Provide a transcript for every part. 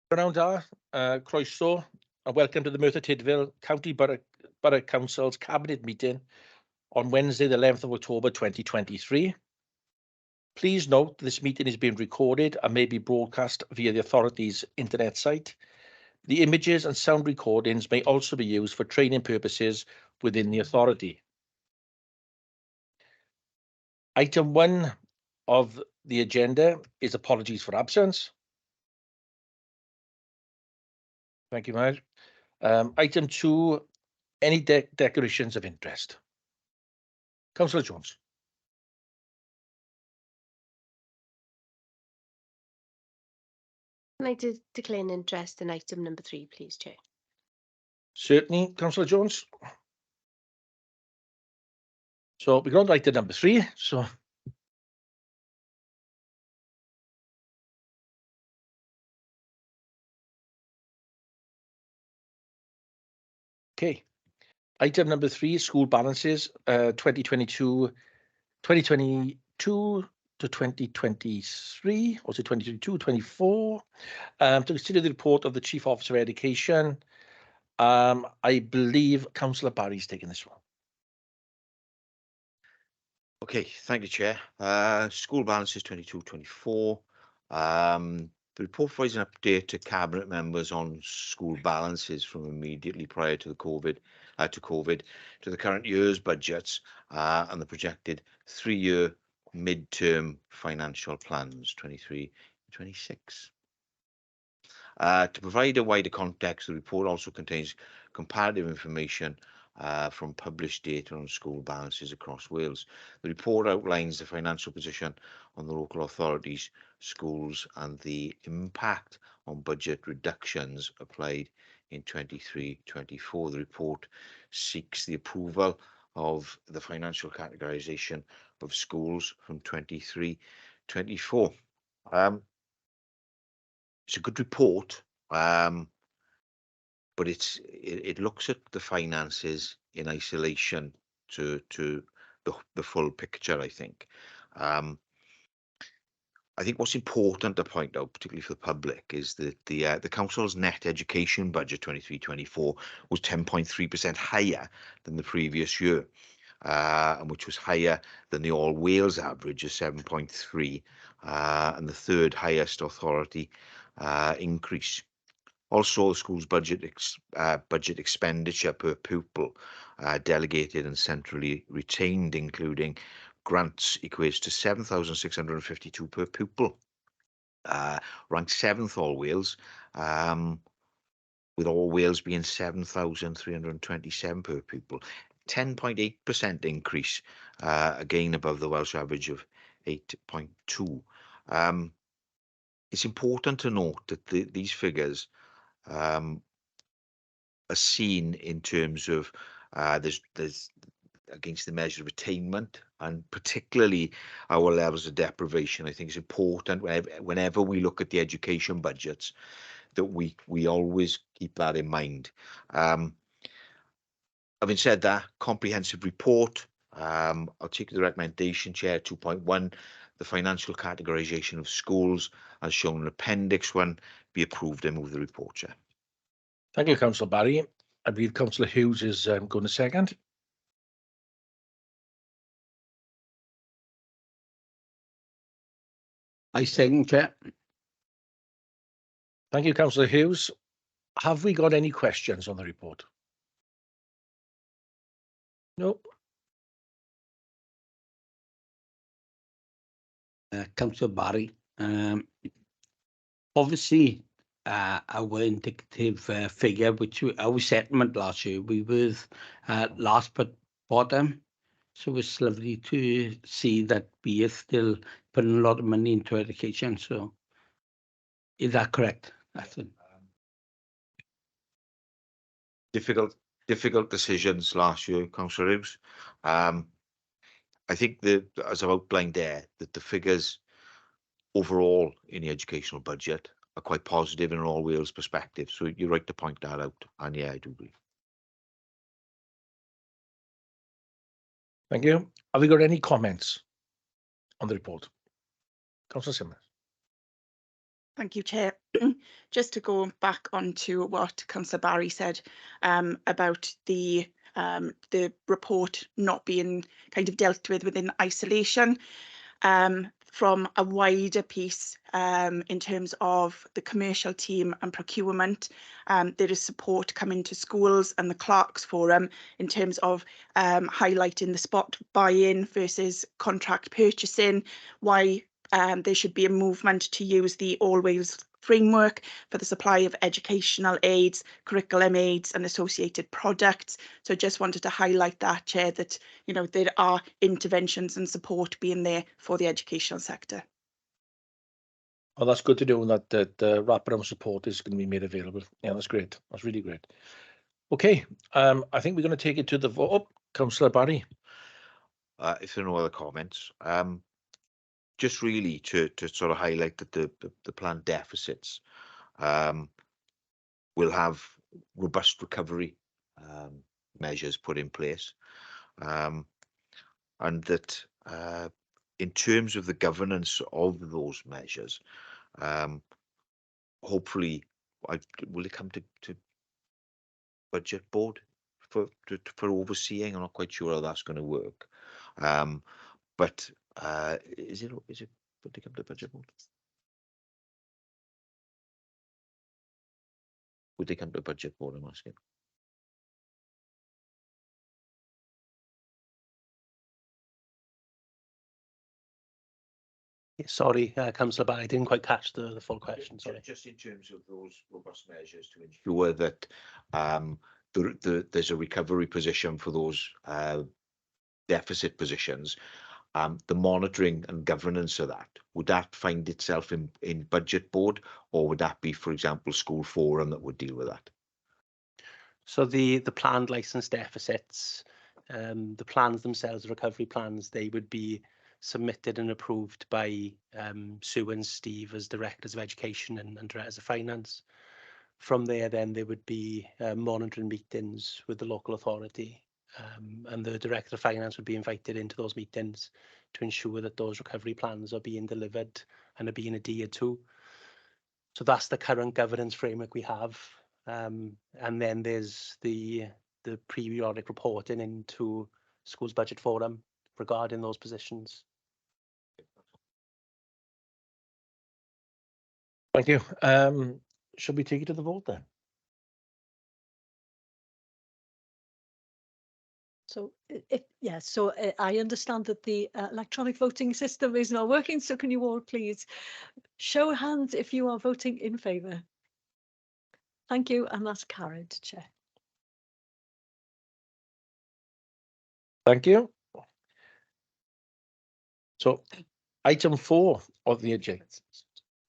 Prynawn da, croeso, and welcome to the Merthyr Tydfil County Borough Council's Cabinet meeting on Wednesday, the 11th of October 2023. Please note this meeting is being recorded and may be broadcast via the authority's internet site. The images and sound recordings may also be used for training purposes within the authority. Item 1 of the agenda is apologies for absence. Thank you, Mayor. Item 2, any declarations of interest. Councillor Jones. I'd like to declare an interest in item number 3, please, Chair. Certainly, Councillor Jones. So we're going to item number 3. So okay. Item number 3, school balances, 2022 to 2023, or is it 2022-24? To consider the report of the Chief Officer of Education. I believe Councillor Barry's taking this one. Okay, thank you, Chair. School balances 22-24. The report provides an update to Cabinet members on school balances from immediately prior to the COVID to the current year's budgets and the projected 3-year mid-term financial plans 23-26. To provide a wider context, the report also contains comparative information from published data on school balances across Wales. The report outlines the financial position on the local authorities, schools, and the impact on budget reductions applied in 23-24. The report seeks the approval of the financial categorisation of schools from 23-24. It's a good report, but it looks at the finances in isolation to the full picture, I think. I think what's important to point out, particularly for the public, is that the council's net education budget 23-24 was 10.3% higher than the previous year, and which was higher than the All Wales average of 7.3, and the third highest authority increase. Also, the school's budget expenditure per pupil, delegated and centrally retained, including grants, equates to 7,652 per pupil, ranked 7th All Wales, with All Wales being 7,327 per pupil. 10.8% increase, again above the Welsh average of 8.2. It's important to note that these figures are seen in terms of there's against the measure of attainment, and particularly our levels of deprivation. I think it's important whenever we look at the education budgets that we always keep that in mind. Having said that, comprehensive report. I'll take the recommendation, Chair, 2.1. The financial categorisation of schools, as shown in Appendix 1, be approved. I move the report, Chair. Thank you, Councillor Barry. I believe Councillor Hughes is going to second. I second, Chair. Thank you, Councillor Hughes. Have we got any questions on the report? No. Councillor Barry, obviously our indicative figure, which our settlement last year, we were last but bottom, so it's lovely to see that we are still putting a lot of money into education. So is that correct? That's it. Difficult decisions last year, Councillor Hughes. I think that, as I've outlined there, that the figures overall in the educational budget are quite positive in an All Wales perspective. So you're right to point that out, and yeah, I do agree. Thank you. Have we got any comments on the report? Councillor Simmonds. Thank you, Chair. Just to go back onto what Councillor Barry said about the report not being kind of dealt with within isolation. From a wider piece in terms of the commercial team and procurement, there is support coming to schools and the Clerks Forum in terms of highlighting the spot buy-in versus contract purchasing, why there should be a movement to use the All Wales framework for the supply of educational aids, curriculum aids and associated products. So just wanted to highlight that, Chair, that there are interventions and support being there for the educational sector. Oh, that's good to know that wraparound support is going to be made available. Yeah, that's great. That's really great. Okay, I think we're going to take it to the vote. Oh, Councillor Barry. If there are no other comments, just really to sort of highlight that the planned deficits will have robust recovery measures put in place, and that in terms of the governance of those measures, hopefully, will it come to budget board for overseeing? I'm not quite sure how that's going to work, but is it would they come to budget board? Would they come to budget board? I'm asking. Sorry, Councillor Barry, I didn't quite catch the full question. Sorry. Just in terms of those robust measures to ensure that there's a recovery position for those deficit positions, the monitoring and governance of that, would that find itself in budget board, or would that be, for example, school forum that would deal with that? So the planned licence deficits, the plans themselves, the recovery plans, they would be submitted and approved by Sue and Steve as Directors of Education and Directors of Finance. From there, then there would be monitoring meetings with the local authority, and the Director of Finance would be invited into those meetings to ensure that those recovery plans are being delivered and are being adhered to. So that's the current governance framework we have. And then there's the periodic reporting into Schools Budget Forum regarding those positions. Thank you. Should we take it to the vote then? So I understand that the electronic voting system is not working. So can you all please show hands if you are voting in favour? Thank you, and that's carried, Chair. Thank you. So, item 4 of the agenda.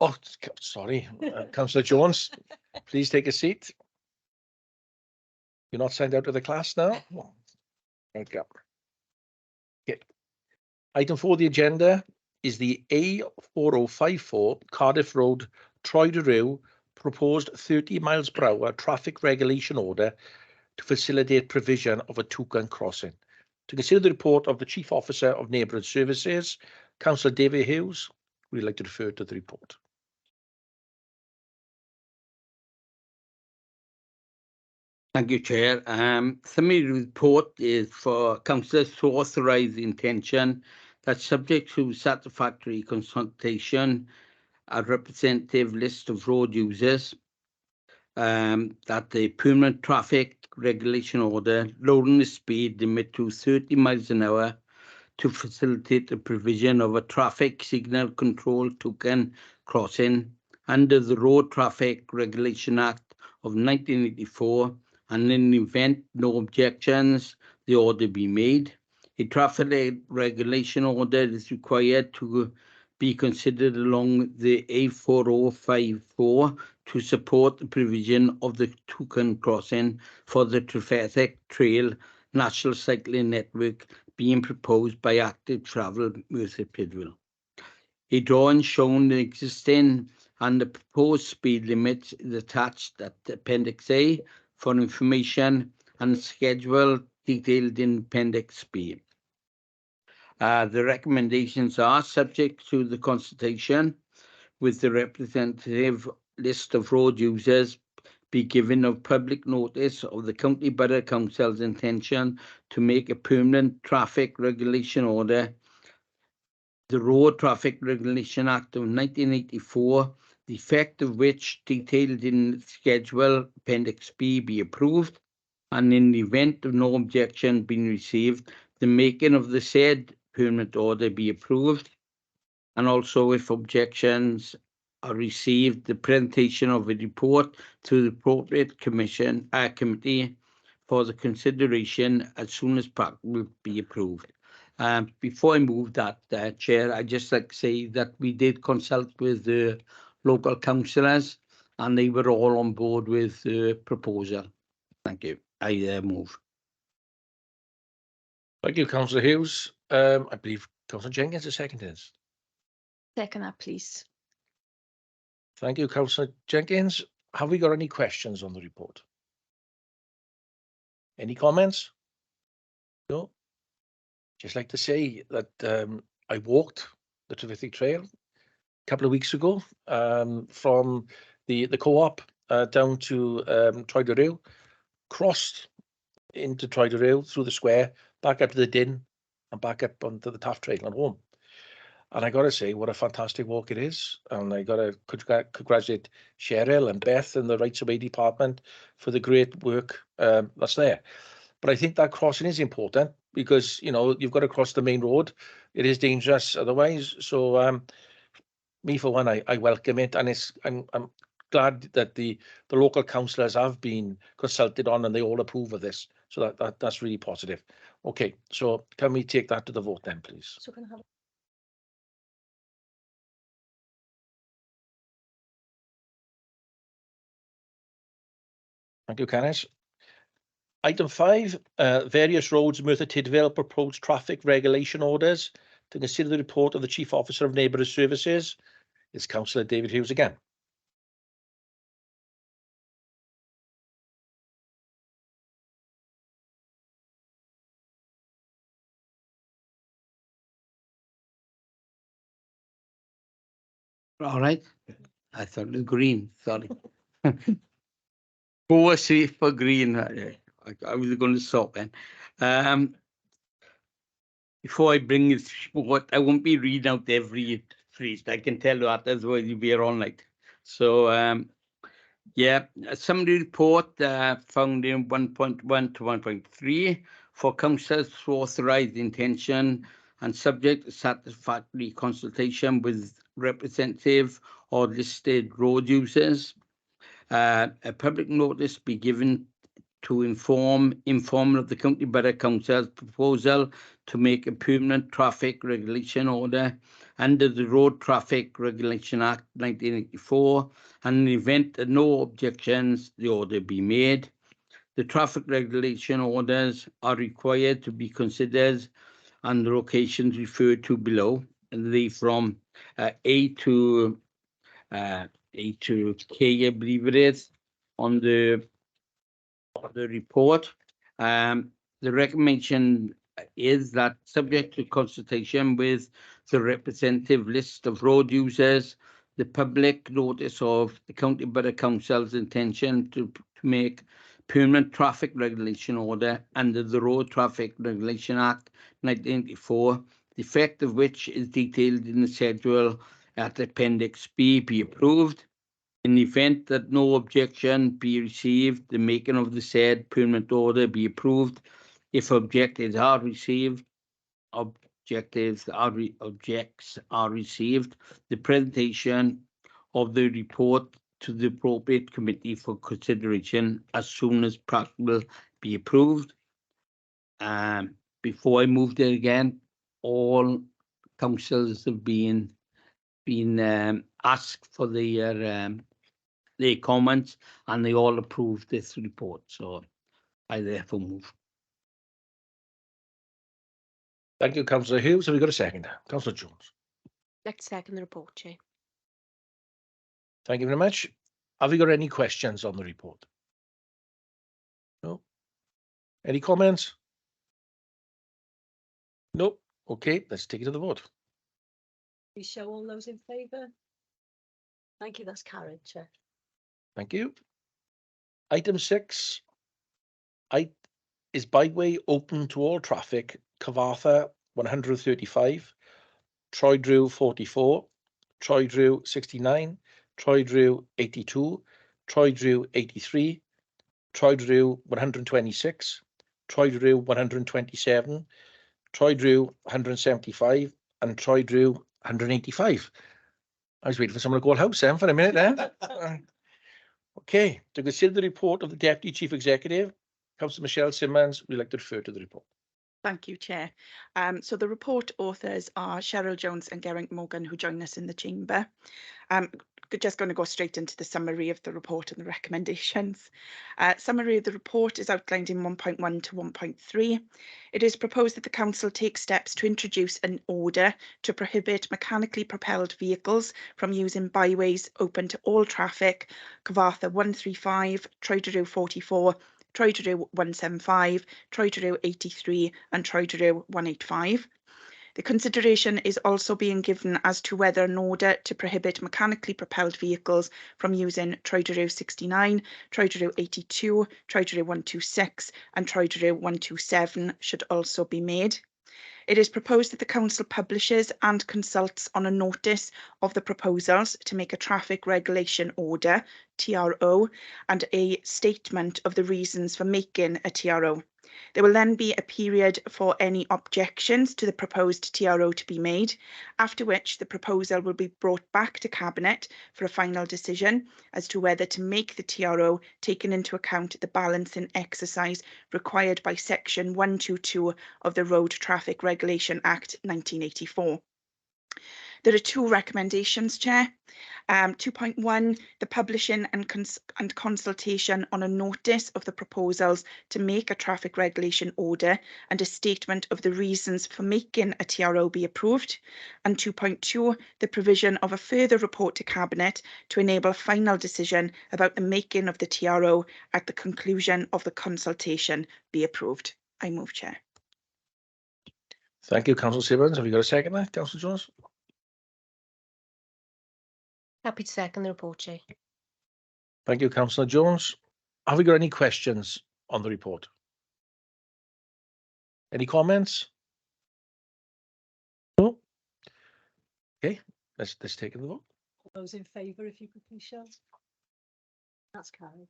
Oh, sorry, Councillor Jones, please take a seat. You're not signed out of the class now. Thank you. Okay. Item 4 of the agenda is the A4054 Cardiff Road, Troy proposed 30 miles per hour traffic regulation order to facilitate provision of a Toucan crossing. To consider the report of the Chief Officer of Neighbourhood Services, Councillor David Hughes, we'd like to refer to the report. Thank you, Chair. Summary report is for councillors to authorise the intention that, subject to satisfactory consultation, a representative list of road users, that the permanent traffic regulation order lowering the speed limit to 30 miles an hour to facilitate the provision of a traffic signal control token crossing under the Road Traffic Regulation Act of 1984, and in the event no objections, the order be made. A traffic regulation order is required to be considered along the A4054 to support the provision of the Toucan crossing for the Trevithick Trail National Cycling Network being proposed by Active Travel Merthyr Tydfil. A drawing showing the existing and the proposed speed limits is attached at Appendix A for information, and schedule detailed in Appendix B. The recommendations are subject to the consultation with the representative list of road users be given of public notice of the County Borough Council's intention to make a permanent traffic regulation order. The Road Traffic Regulation Act of 1984, the effect of which detailed in Schedule Appendix B be approved, and in the event of no objection being received, the making of the said permanent order be approved, and also if objections are received, the presentation of a report to the appropriate committee for the consideration as soon as practical be approved. Before I move that, Chair, I'd just like to say that we did consult with the local councillors and they were all on board with the proposal. Thank you. I move. Thank you, Councillor Hughes. I believe Councillor Jenkins is seconded. Second that, please. Thank you, Councillor Jenkins. Have we got any questions on the report? Any comments? No? Just like to say that I walked the Trevithick Trail a couple of weeks ago from the co-op down to Troederail, crossed into Troederail through the square, back up to the Dyn and back up onto the Taff Trail and home. And I got to say, what a fantastic walk it is. And I got to congratulate Cheryl and Beth and the Rights of Way department for the great work that's there. But I think that crossing is important because, you know, you've got to cross the main road. It is dangerous otherwise. So me, for one, I welcome it. And I'm glad that the local councillors have been consulted on and they all approve of this. So that's really positive. Okay, so can we take that to the vote then, please? So can I have Thank you, Canis. Item 5, various roads, Merthyr Tydfil proposed traffic regulation orders. To consider the report of the Chief Officer of Neighbourhood Services is Councillor David Hughes again. All right. I thought it was green. Sorry. Go safe for green. I was going to stop then. Before I bring this report, I won't be reading out every phrase. I can tell you that, otherwise you'll be here all night. So, yeah, a summary report found in 1.1 to 1.3 for councillors to authorise the intention and subject to satisfactory consultation with representative or listed road users. A public notice be given to inform of the County Borough Council's proposal to make a permanent traffic regulation order under the Road Traffic Regulation Act 1984, and in the event that no objections, the order be made. The traffic regulation orders are required to be considered and the locations referred to below, and they from A to K, I believe it is, on the report. The recommendation is that, subject to consultation with the representative list of road users, the public notice of the County Borough Council's intention to make permanent traffic regulation order under the Road Traffic Regulation Act 1984, the effect of which is detailed in the schedule at Appendix B, be approved. In the event that no objection be received, the making of the said permanent order be approved. If objections are received, objects are received, the presentation of the report to the appropriate committee for consideration as soon as practical be approved. Before I move there again, all councillors have been asked for their comments and they all approved this report. So I therefore move. Thank you, Councillor Hughes. Have we got a second? Councillor Jones. I'd like to second the report, Chair. Thank you very much. Have we got any questions on the report? No. Any comments? No. Okay, let's take it to the vote. we show all those in favour? Thank you, that's carried, Chair. Thank you. Item 6 is byway open to all traffic, Cyfartha 135, Troedrew 44, Troedrew 69, Troedrew 82, Troedrew 83, Troedrew 126, Troedrew 127, Troedrew 175, and Troedrew 185. I was waiting for someone to call house then for a minute there. Okay, to consider the report of the Deputy Chief Executive, Councillor Michelle Simmons, we'd like to refer to the report. Thank you, Chair. So the report authors are Cheryl Jones and Geraint Morgan, who join us in the chamber. Just going to go straight into the summary of the report and the recommendations. Summary of the report is outlined in 1.1 to 1.3. It is proposed that the Council take steps to introduce an order to prohibit mechanically propelled vehicles from using byways open to all traffic, Cyfartha 135, Troedrew 44, Troedrew 175, Troedrew 83 and Troedrew 185. The consideration is also being given as to whether an order to prohibit mechanically propelled vehicles from using Troedrew 69, Troedrew 82, Troedrew 126 and Troedrew 127 should also be made. It is proposed that the Council publishes and consults on a notice of the proposals to make a traffic regulation order, TRO, and a statement of the reasons for making a TRO. There will then be a period for any objections to the proposed TRO to be made, after which the proposal will be brought back to Cabinet for a final decision as to whether to make the TRO, taking into account the balancing exercise required by Section 122 of the Road Traffic Regulation Act 1984. There are two recommendations, Chair. 2.1, the publishing and consultation on a notice of the proposals to make a traffic regulation order and a statement of the reasons for making a TRO be approved. And 2.2, the provision of a further report to Cabinet to enable a final decision about the making of the TRO at the conclusion of the consultation be approved. I move, Chair. Thank you, Councillor Simmons. Have you got a second there, Councillor Jones? Happy to second the report, Chair. Thank you, Councillor Jones. Have we got any questions on the report? Any comments? No? Okay, let's take the vote. Those in favour, if you could please show. That's carried.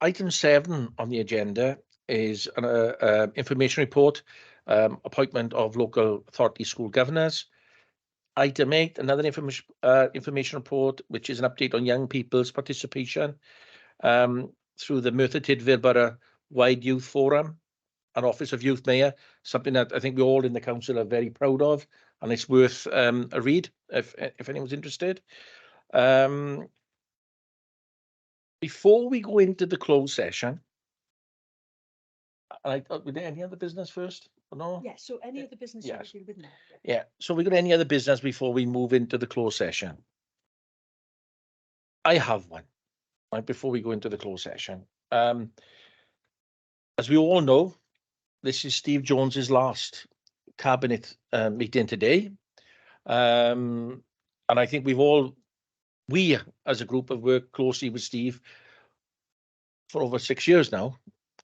Item 7 on the agenda is an information report, appointment of local authority school governors. Item 8, another information report, which is an update on young people's participation through the Merthyr Tydfil Borough Wide Youth Forum and Office of Youth Mayor, something that I think we all in the council are very proud of, and it's worth a read if anyone's interested. Before we go into the closed session, were there any other business first? Or no? Yeah, so any other business you Yes. would do with now? Yeah, so we got any other business before we move into the closed session? I have one, right, before we go into the closed session. As we all know, this is Steve Jones's last cabinet meeting today. And I think we as a group have worked closely with Steve for over 6 years now.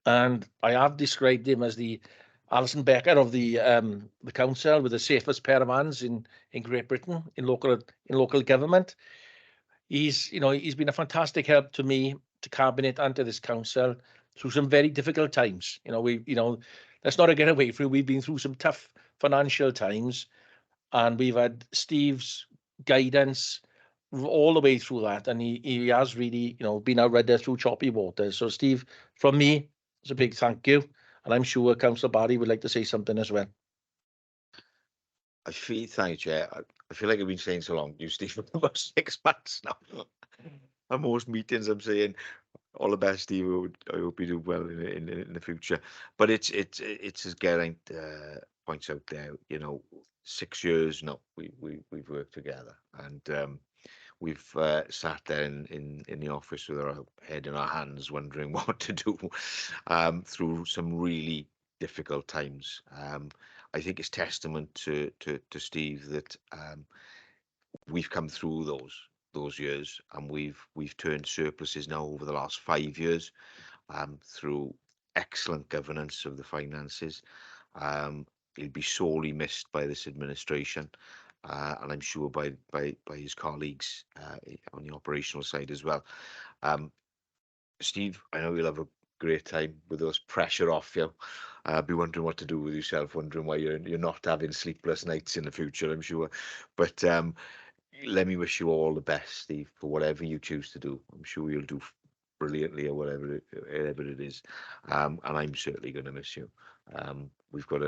And I have described him as the Alison Becker of the council, with the safest pair of hands in Great Britain in local government. He's been a fantastic help to me, to cabinet, and to this council through some very difficult times. Let's not get away from it. We've been through some tough financial times, and we've had Steve's guidance all the way through that, and he has really been our rudder through choppy waters. So Steve, from me, it's a big thank you, and I'm sure Councillor Barry would like to say something as well. Thank you, Chair. I feel like I've been saying so long, you Steve, for about 6 months now. At most meetings, I'm saying all the best, Steve. I hope you do well in the future. But it's as Geraint points out there. 6 years now we've worked together, and we've sat there in the office with our head in our hands, wondering what to do through some really difficult times. I think it's testament to Steve that we've come through those years, and we've turned surpluses now over the last 5 years through excellent governance of the finances. He'll be sorely missed by this administration, and I'm sure by his colleagues on the operational side as well. Steve, I know you'll have a great time with those pressure off you. Be wondering what to do with yourself, wondering why you're not having sleepless nights in the future, I'm sure. But let me wish you all the best, Steve, for whatever you choose to do. I'm sure you'll do brilliantly or whatever it is. And I'm certainly going to miss you. We've got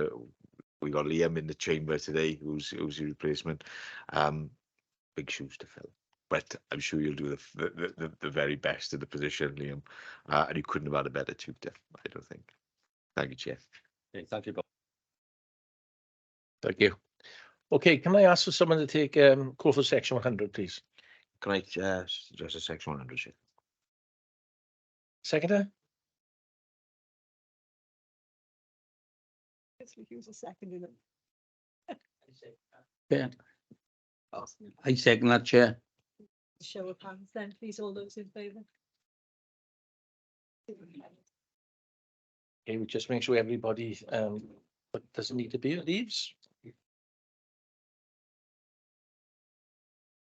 Liam in the chamber today, who's your replacement. Big shoes to fill. But I'm sure you'll do the very best in the position, Liam. And you couldn't have had a better tutor, I don't think. Thank you, Chair. Thank you, Bob. Thank you. Okay, can I ask for someone to take call for section 100, please? Can I suggest a section 100, Chair? Seconder? Use a second in it. Yeah. I second that, Chair. Show of hands then, please, all those in favour. Okay, we just make sure everybody that doesn't need to be leaves.